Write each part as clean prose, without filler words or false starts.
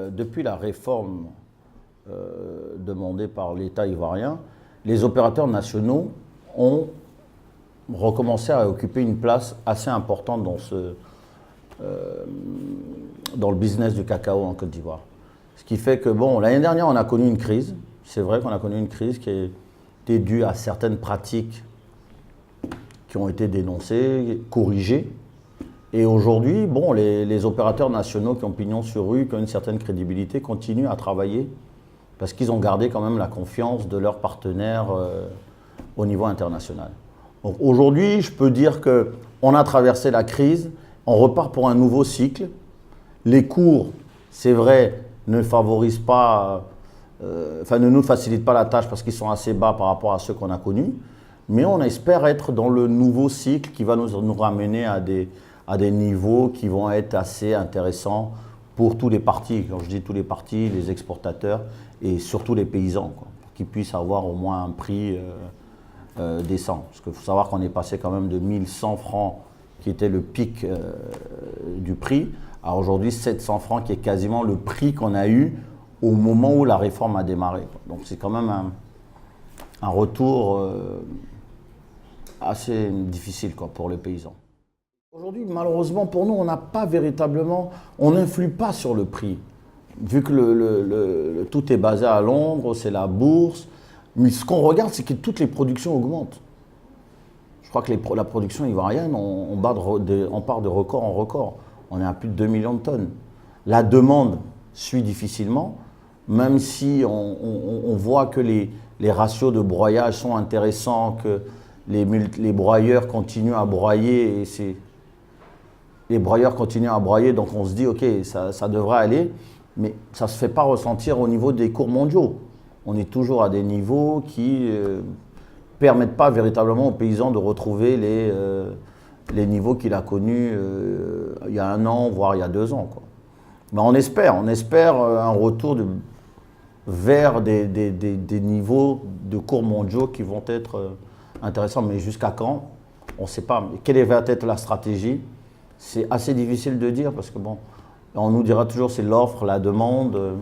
Depuis la réforme demandée par l'État ivoirien, les opérateurs nationaux ont recommencé à occuper une place assez importante dans le business du cacao en Côte d'Ivoire. Ce qui fait que, bon, l'année dernière, on a connu une crise. C'est vrai qu'on a connu une crise qui était due à certaines pratiques qui ont été dénoncées, corrigées. Et aujourd'hui, bon, les opérateurs nationaux qui ont pignon sur rue, qui ont une certaine crédibilité, continuent à travailler parce qu'ils ont gardé quand même la confiance de leurs partenaires au niveau international. Donc aujourd'hui, je peux dire qu'on a traversé la crise, on repart pour un nouveau cycle. Les cours, c'est vrai, ne favorisent pas, ne nous facilitent pas la tâche parce qu'ils sont assez bas par rapport à ceux qu'on a connus. Mais on espère être dans le nouveau cycle qui va nous ramener à des niveaux qui vont être assez intéressants pour tous les partis. Quand je dis tous les partis, les exportateurs et surtout les paysans, quoi, pour qu'ils puissent avoir au moins un prix décent. Parce qu'il faut savoir qu'on est passé quand même de 1100 francs, qui était le pic du prix, à aujourd'hui 700 francs, qui est quasiment le prix qu'on a eu au moment où la réforme a démarré, quoi. Donc c'est quand même un retour assez difficile, quoi, pour les paysans. Aujourd'hui, malheureusement pour nous, on n'a pas véritablement, on n'influe pas sur le prix. Vu que tout est basé à Londres, c'est la bourse. Mais ce qu'on regarde, c'est que toutes les productions augmentent. Je crois que la production ivoirienne, on part de record en record. On est à plus de 2 millions de tonnes. La demande suit difficilement, même si on voit que les ratios de broyage sont intéressants, que les broyeurs continuent à broyer, et les broyeurs continuent à broyer, donc on se dit, ok, ça devrait aller, mais ça ne se fait pas ressentir au niveau des cours mondiaux. On est toujours à des niveaux qui ne permettent pas véritablement aux paysans de retrouver les niveaux qu'il a connus il y a 1 an, voire il y a 2 ans, quoi. Mais on espère un retour vers des niveaux de cours mondiaux qui vont être intéressants. Mais jusqu'à quand? On ne sait pas. Quelle va être la stratégie? C'est assez difficile de dire parce que bon, on nous dira toujours c'est l'offre, la demande.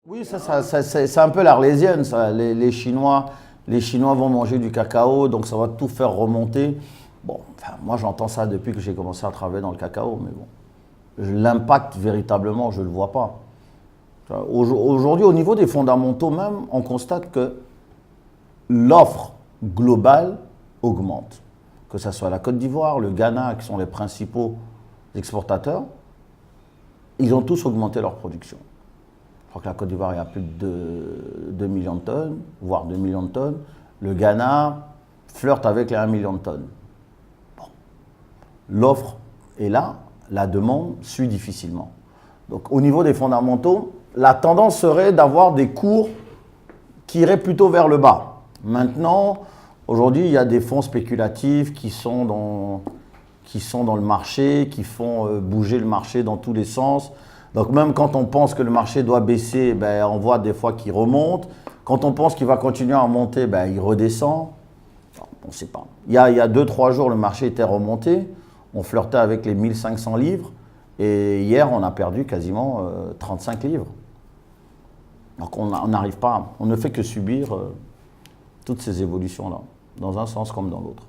Oui, c'est un peu l'arlésienne, ça. Les Chinois vont manger du cacao, donc ça va tout faire remonter. Bon, enfin, moi j'entends ça depuis que j'ai commencé à travailler dans le cacao, mais bon, l'impact véritablement, je ne le vois pas. Aujourd'hui, au niveau des fondamentaux même, on constate que l'offre globale augmente. Que ce soit la Côte d'Ivoire, le Ghana, qui sont les principaux exportateurs, ils ont tous augmenté leur production. Je crois que la Côte d'Ivoire, il y a plus de 2 millions de tonnes, voire 2 millions de tonnes. Le Ghana flirte avec les 1 million de tonnes. Bon. L'offre est là, la demande suit difficilement. Donc au niveau des fondamentaux, la tendance serait d'avoir des cours qui iraient plutôt vers le bas. Maintenant, aujourd'hui, il y a des fonds spéculatifs qui sont dans le marché, qui font bouger le marché dans tous les sens. Donc même quand on pense que le marché doit baisser, ben, on voit des fois qu'il remonte. Quand on pense qu'il va continuer à monter, ben, il redescend. Enfin, on ne sait pas. Il y a 2-3 jours, le marché était remonté. On flirtait avec les 1500 livres. Et hier, on a perdu quasiment 35 livres. Donc on n'arrive pas, on ne fait que subir toutes ces évolutions-là, dans un sens comme dans l'autre.